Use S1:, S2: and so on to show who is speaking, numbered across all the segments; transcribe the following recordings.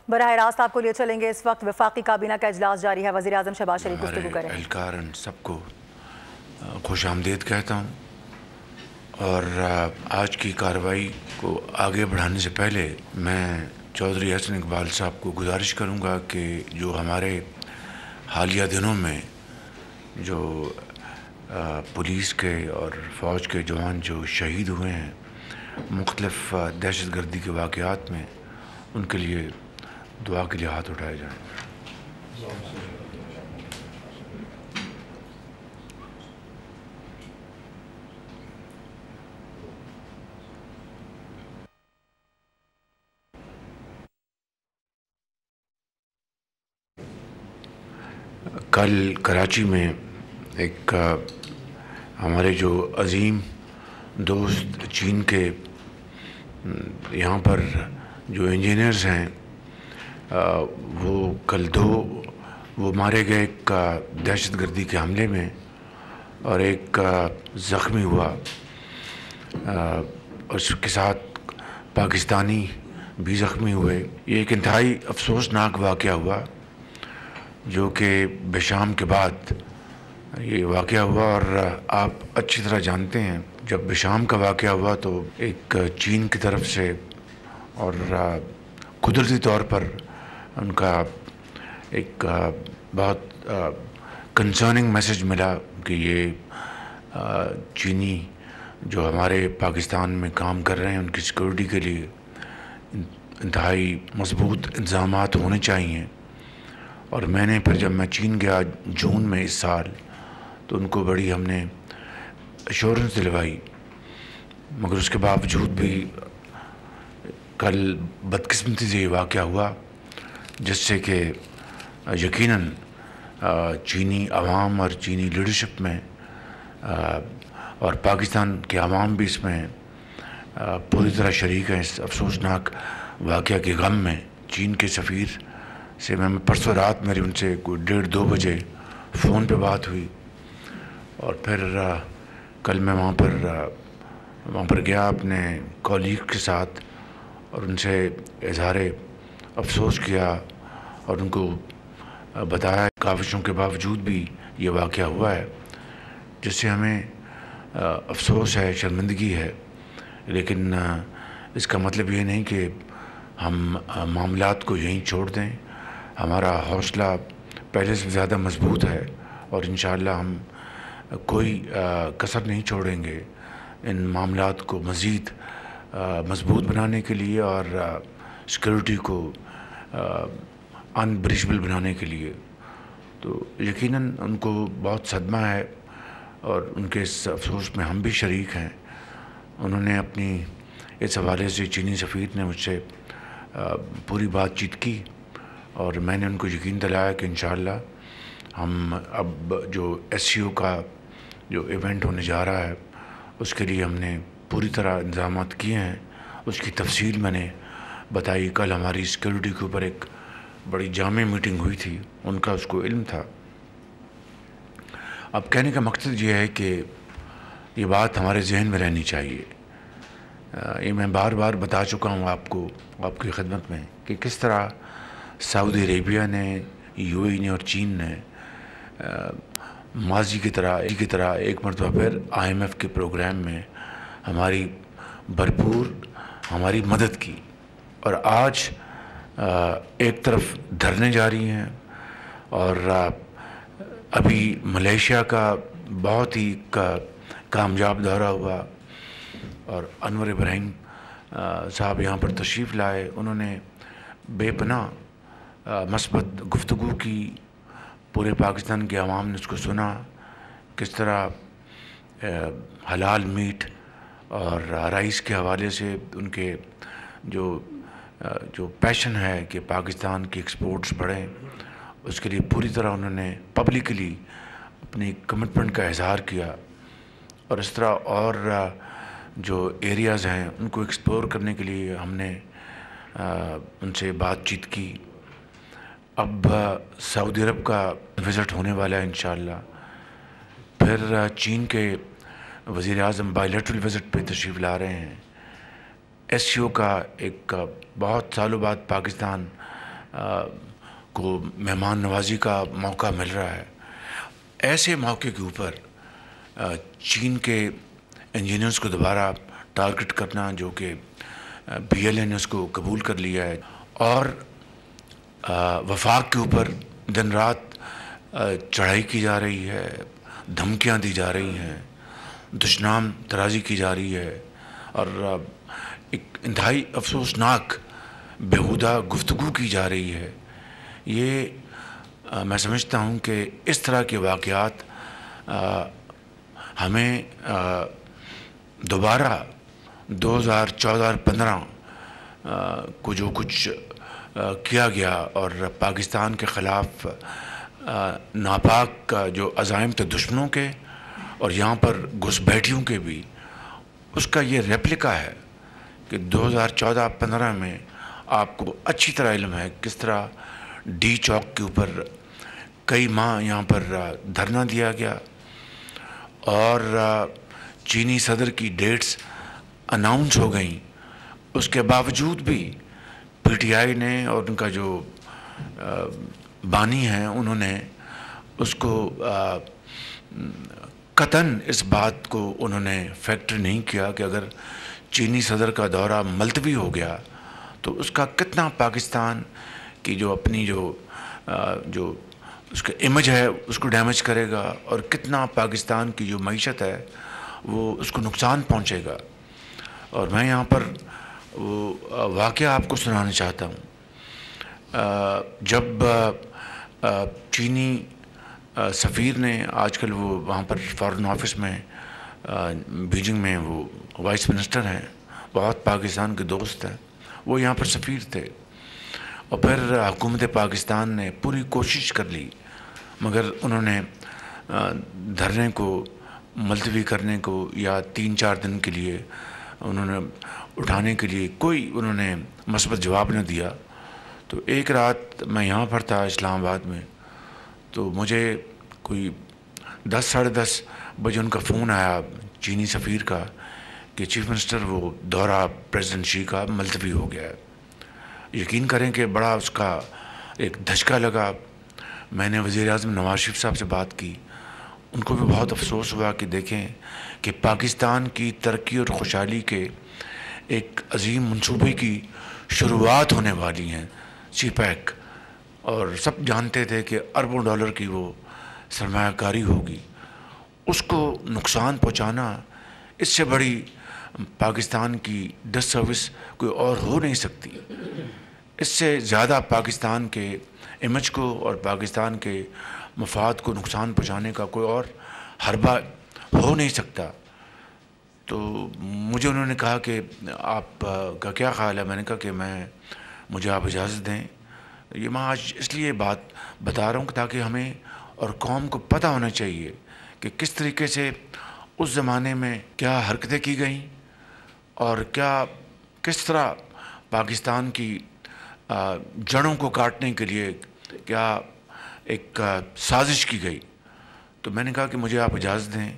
S1: براہ راست آپ کو لیے چلیں گے۔ اس وقت وفاقی کابینہ کا اجلاس جاری ہے، وزیر اعظم شہباز شریف گفتگو کریں۔
S2: اہلکاران سب کو خوش آمدید کہتا ہوں، اور آج کی کارروائی کو آگے بڑھانے سے پہلے میں چودھری حسن اقبال صاحب کو گزارش کروں گا کہ جو ہمارے حالیہ دنوں میں جو پولیس کے اور فوج کے جوان جو شہید ہوئے ہیں مختلف دہشت گردی کے واقعات میں، ان کے لیے دعا کے لیے ہاتھ اٹھائے جائیں۔ کل کراچی میں ایک ہمارے جو عظیم دوست چین کے یہاں پر جو انجینئرز ہیں وہ مارے گئے ایک دہشت گردی کے حملے میں، اور ایک زخمی ہوا، اس کے ساتھ پاکستانی بھی زخمی ہوئے۔ یہ ایک انتہائی افسوسناک واقعہ ہوا جو کہ بشام کے بعد یہ واقعہ ہوا، اور آپ اچھی طرح جانتے ہیں جب بشام کا واقعہ ہوا تو ایک چین کی طرف سے اور قدرتی طور پر ان کا ایک بہت کنسرننگ میسج ملا کہ یہ چینی جو ہمارے پاکستان میں کام کر رہے ہیں ان کی سیکورٹی کے لیے انتہائی مضبوط انتظامات ہونے چاہیے۔ اور میں نے پھر جب میں چین گیا جون میں اس سال تو ان کو بڑی ہم نے ایشورنس دلوائی، مگر اس کے باوجود بھی کل بدقسمتی سے یہ واقعہ ہوا، جس سے کہ یقیناً چینی عوام اور چینی لیڈرشپ میں اور پاکستان کے عوام بھی اس میں پوری طرح شریک ہیں اس افسوسناک واقعہ کے غم میں۔ چین کے سفیر سے میں پرسوں رات میری ان سے کوئی 1:30-2 بجے فون پہ بات ہوئی، اور پھر کل میں وہاں پر گیا اپنے کولیگ کے ساتھ اور ان سے اظہار افسوس کیا اور ان کو بتایا کاوشوں کے باوجود بھی یہ واقعہ ہوا ہے، جس سے ہمیں افسوس ہے، شرمندگی ہے، لیکن اس کا مطلب یہ نہیں کہ ہم معاملات کو یہیں چھوڑ دیں۔ ہمارا حوصلہ پہلے سے زیادہ مضبوط ہے، اور انشاءاللہ ہم کوئی کسر نہیں چھوڑیں گے ان معاملات کو مزید مضبوط بنانے کے لیے اور سیکورٹی کو انبریچبل بنانے کے لیے۔ تو یقیناً ان کو بہت صدمہ ہے، اور ان کے اس افسوس میں ہم بھی شریک ہیں۔ انہوں نے اپنی اس حوالے سے چینی سفیر نے مجھ سے پوری بات چیت کی، اور میں نے ان کو یقین دلایا کہ انشاءاللہ ہم اب جو SCO کا جو ایونٹ ہونے جا رہا ہے اس کے لیے ہم نے پوری طرح انتظامات کیے ہیں۔ اس کی تفصیل میں نے بتائی۔ کل ہماری سیکورٹی کے اوپر ایک بڑی جامع میٹنگ ہوئی تھی، ان کا اس کو علم تھا۔ اب کہنے کا مقصد یہ ہے کہ یہ بات ہمارے ذہن میں رہنی چاہیے۔ یہ میں بار بار بتا چکا ہوں آپ کو، آپ کی خدمت میں، کہ کس طرح سعودی عربیہ نے، UAE نے اور چین نے ماضی کی طرح ایک مرتبہ پھر IMF کے پروگرام میں ہماری بھرپور مدد کی، اور آج ایک طرف دھرنے جاری ہیں، اور ابھی ملیشیا کا بہت ہی کامیاب دورہ ہوا، اور انور ابراہیم صاحب یہاں پر تشریف لائے۔ انہوں نے بے پناہ مثبت گفتگو کی، پورے پاکستان کے عوام نے اس کو سنا، کس طرح حلال میٹ اور رائس کے حوالے سے ان کے جو پیشن ہے کہ پاکستان کی ایکسپورٹس بڑھیں، اس کے لیے پوری طرح انہوں نے پبلکلی اپنی کمٹمنٹ کا اظہار کیا، اور اس طرح اور جو ایریاز ہیں ان کو ایکسپلور کرنے کے لیے ہم نے ان سے بات چیت کی۔ اب سعودی عرب کا وزٹ ہونے والا ہے انشاءاللہ، پھر چین کے وزیر اعظم بائیلیٹرل وزٹ پہ تشریف لا رہے ہیں۔ SCO کا ایک بہت سالوں بعد پاکستان کو مہمان نوازی کا موقع مل رہا ہے، ایسے موقع کے اوپر چین کے انجینئرز کو دوبارہ ٹارگٹ کرنا، جو کہ BLA نے اس کو قبول کر لیا ہے، اور وفاق کے اوپر دن رات چڑھائی کی جا رہی ہے، دھمکیاں دی جا رہی ہیں، دشنام ترازی کی جا رہی ہے، اور ایک انتہائی افسوسناک بیہودہ گفتگو کی جا رہی ہے. یہ میں سمجھتا ہوں کہ اس طرح کے واقعات ہمیں دوبارہ 2014-15 کو جو کچھ کیا گیا اور پاکستان کے خلاف ناپاک جو عزائم تھے دشمنوں کے اور یہاں پر گھس بیٹھیوں کے بھی، اس کا یہ ریپلیکا ہے کہ 2014-15 میں آپ کو اچھی طرح علم ہے کس طرح ڈی چوک کے اوپر کئی ماہ یہاں پر دھرنا دیا گیا، اور چینی صدر کی ڈیٹس اناؤنس ہو گئیں. اس کے باوجود بھی PTI نے اور ان کا جو بانی ہیں انہوں نے اس کو قطعاً اس بات کو انہوں نے فیکٹر نہیں کیا کہ اگر چینی صدر کا دورہ ملتوی ہو گیا تو اس کا کتنا پاکستان کی جو اپنی جو اس کا امیج ہے اس کو ڈیمیج کرے گا، اور کتنا پاکستان کی جو معیشت ہے وہ اس کو نقصان پہنچے گا. اور میں یہاں پر وہ واقعہ آپ کو سنانا چاہتا ہوں. جب چینی سفیر نے آج کل وہ وہاں پر فارن آفس میں بیجنگ میں وہ وائس منسٹر ہیں، بہت پاکستان کے دوست ہیں، وہ یہاں پر سفیر تھے، اور پھر حکومت پاکستان نے پوری کوشش کر لی مگر انہوں نے دھرنے کو ملتوی کرنے کو یا 3-4 دن کے لیے انہوں نے اٹھانے کے لیے کوئی انہوں نے مثبت جواب نہ دیا. تو ایک رات میں یہاں پر تھا اسلام آباد میں، تو مجھے کوئی 10-10:30 بجے ان کا فون آیا چینی سفیر کا کہ چیف منسٹر وہ دورہ پریزیڈنٹ شی کا ملتوی ہو گیا ہے. یقین کریں کہ بڑا اس کا ایک دھچکا لگا. میں نے وزیر اعظم نواز شریف صاحب سے بات کی، ان کو بھی بہت افسوس ہوا کہ دیکھیں کہ پاکستان کی ترقی اور خوشحالی کے ایک عظیم منصوبے کی شروعات ہونے والی ہیں، CPEC، اور سب جانتے تھے کہ اربوں ڈالر کی وہ سرمایہ کاری ہوگی. اس کو نقصان پہنچانا، اس سے بڑی پاکستان کی ڈس سروس کوئی اور ہو نہیں سکتی. اس سے زیادہ پاکستان کے امیج کو اور پاکستان کے مفاد کو نقصان پہنچانے کا کوئی اور حربہ ہو نہیں سکتا. تو مجھے انہوں نے کہا کہ آپ کا کیا خیال ہے؟ میں نے کہا کہ مجھے آپ اجازت دیں. یہ میں آج اس لیے بات بتا رہا ہوں تاکہ ہمیں اور قوم کو پتہ ہونا چاہیے کہ کس طریقے سے اس زمانے میں کیا حرکتیں کی گئیں اور کس طرح پاکستان کی جڑوں کو کاٹنے کے لیے کیا ایک سازش کی گئی. تو میں نے کہا کہ مجھے آپ اجازت دیں،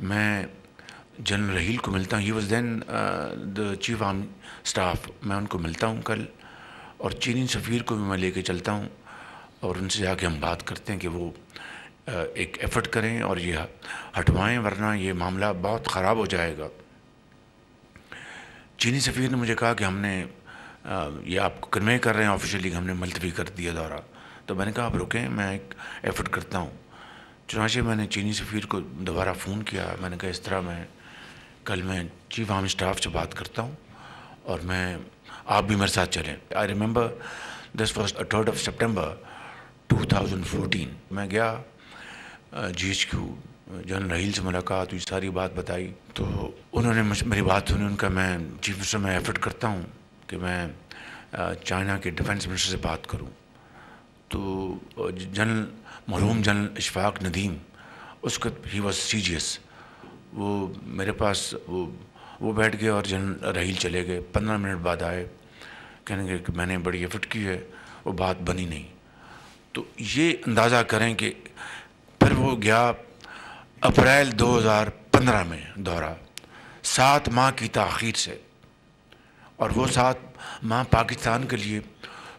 S2: میں جنرل رحیل کو ملتا ہوں. He was then the chief army staff. میں ان کو ملتا ہوں کل، اور چینی سفیر کو بھی میں لے کے چلتا ہوں اور ان سے جا کے ہم بات کرتے ہیں کہ وہ ایک ایفرٹ کریں اور یہ ہٹوائیں، ورنہ یہ معاملہ بہت خراب ہو جائے گا. چینی سفیر نے مجھے کہا کہ ہم نے یہ آپ کو کنوے کر رہے ہیں آفیشلی کہ ہم نے ملتوی کر دیا دورہ. تو میں نے کہا آپ رکیں، میں ایک ایفرٹ کرتا ہوں. چنانچہ میں نے چینی سفیر کو دوبارہ فون کیا. میں نے کہا اس طرح کل میں چیف آرمی اسٹاف سے بات کرتا ہوں اور آپ بھی میرے ساتھ چلیں. I remember this was 3rd September 2014. میں گیا GHQ، جنرل رحیل سے ملاقات ہوئی، ساری بات بتائی. تو انہوں نے میری بات سنی. ان کا میں چیف منسٹر میں ایفرٹ کرتا ہوں کہ میں چائنا کے ڈیفنس منسٹر سے بات کروں. تو مرحوم جنرل اشفاق ندیم، اس کا ہی واز CGS، وہ میرے پاس وہ بیٹھ گئے اور جنرل رحیل چلے گئے. 15 منٹ بعد آئے، کہنے گے کہ میں نے بڑی ایفرٹ کی ہے، وہ بات بنی نہیں. تو یہ اندازہ کریں کہ پھر وہ گیا اپریل 2015 میں دورہ، 7 ماہ کی تاخیر سے. اور وہ 7 ماہ پاکستان کے لیے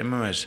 S2: MMS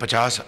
S2: 50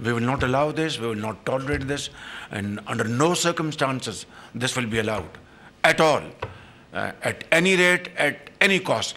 S2: we will not allow this, we will not tolerate this, and under no circumstances this will be allowed at all, at any rate, at any cost.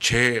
S2: 6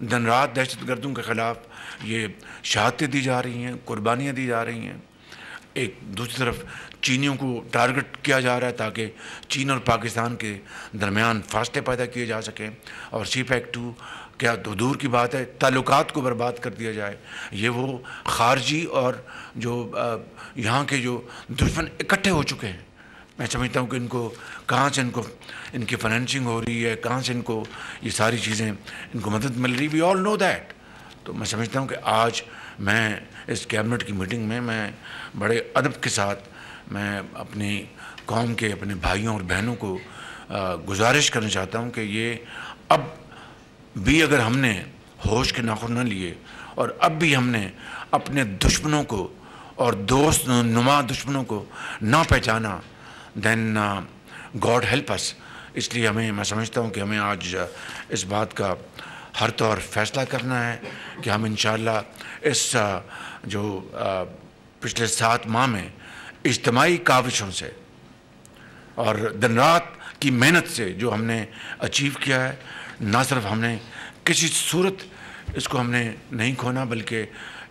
S2: دن رات دہشت گردوں کے خلاف یہ شہادتیں دی جا رہی ہیں، قربانیاں دی جا رہی ہیں. ایک دوسری طرف چینیوں کو ٹارگٹ کیا جا رہا ہے تاکہ چین اور پاکستان کے درمیان فاصلے پیدا کیے جا سکیں، اور سی پیک 2 کیا تو دور کی بات ہے تعلقات کو برباد کر دیا جائے. یہ وہ خارجی اور جو یہاں کے جو دشمن اکٹھے ہو چکے ہیں. میں سمجھتا ہوں کہ ان کو کہاں سے ان کی فائنینسنگ ہو رہی ہے، کہاں سے ان کو یہ ساری چیزیں ان کو مدد مل رہی. وی آل نو دیٹ. تو میں سمجھتا ہوں کہ آج میں اس کیبنٹ کی میٹنگ میں بڑے ادب کے ساتھ میں اپنی قوم کے اپنے بھائیوں اور بہنوں کو گزارش کرنا چاہتا ہوں کہ یہ اب بھی اگر ہم نے ہوش کے ناخن نہ لیے اور اب بھی ہم نے اپنے دشمنوں کو اور دوست نما دشمنوں کو نہ پہچانا دین گاڈ ہیلپ اس. اس لیے میں سمجھتا ہوں کہ ہمیں آج اس بات کا ہر طور فیصلہ کرنا ہے کہ ہم انشاءاللہ اس جو پچھلے 7 ماہ میں اجتماعی کاوشوں سے اور دن رات کی محنت سے جو ہم نے اچیو کیا ہے، نہ صرف ہم نے کسی صورت اس کو ہم نے نہیں کھونا بلکہ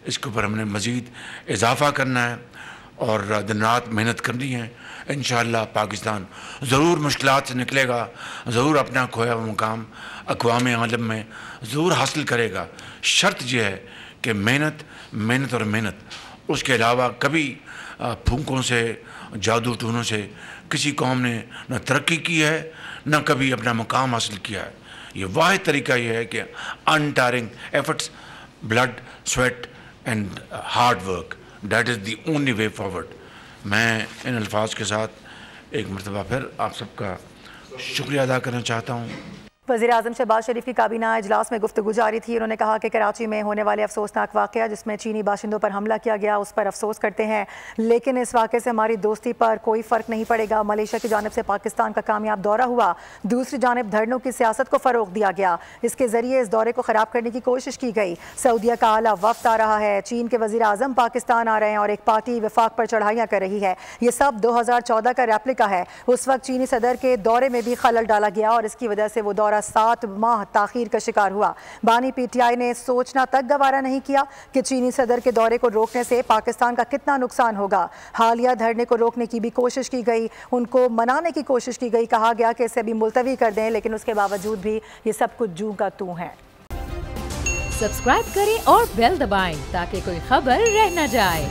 S2: اس کے اوپر ہم نے مزید اضافہ کرنا ہے اور دن رات محنت کرنی ہے. انشاءاللہ پاکستان ضرور مشکلات سے نکلے گا، ضرور اپنا کھویا ہوا مقام اقوام عالم میں ضرور حاصل کرے گا. شرط یہ ہے کہ محنت اور محنت. اس کے علاوہ کبھی پھونکوں سے جادو ٹونوں سے کسی قوم نے نہ ترقی کی ہے نہ کبھی اپنا مقام حاصل کیا ہے. یہ واحد طریقہ یہ ہے کہ untiring efforts, blood, sweat and hard work. That is the only way forward. میں ان الفاظ کے ساتھ ایک مرتبہ پھر آپ سب کا شکریہ ادا کرنا چاہتا ہوں.
S1: وزیراعظم شہباز شریف کی کابینہ اجلاس میں گفتگو جاری تھی. انہوں نے کہا کہ کراچی میں ہونے والے افسوسناک واقعہ جس میں چینی باشندوں پر حملہ کیا گیا اس پر افسوس کرتے ہیں، لیکن اس واقعے سے ہماری دوستی پر کوئی فرق نہیں پڑے گا. ملیشیا کی جانب سے پاکستان کا کامیاب دورہ ہوا، دوسری جانب دھرنوں کی سیاست کو فروغ دیا گیا. اس کے ذریعے اس دورے کو خراب کرنے کی کوشش کی گئی. سعودیہ کا اعلیٰ وفد آ رہا ہے، چین کے وزیر اعظم پاکستان آ رہے ہیں اور ایک پارٹی وفاق پر چڑھائیاں کر رہی ہے. یہ سب 2014 کا ریپلیکا ہے. اس وقت چینی صدر کے دورے میں بھی خلل ڈالا گیا اور اس کی وجہ سے وہ دورہ 7 ماہ تاخیر کا شکار ہوا. بانی پی ٹی آئی نے سوچنا تک گوارا نہیں کیا کہ چینی صدر کے دورے کو روکنے سے پاکستان کا کتنا نقصان ہوگا. حالیہ دھرنے کو روکنے کی بھی کوشش کی گئی، ان کو منانے کی کوشش کی گئی، کہا گیا کہ اسے بھی ملتوی کر دیں، لیکن اس کے باوجود بھی یہ سب کچھ جوں کا توں ہے.
S3: سبسکرائب کریں اور بیل دبائیں تاکہ کوئی خبر رہ نہ جائے.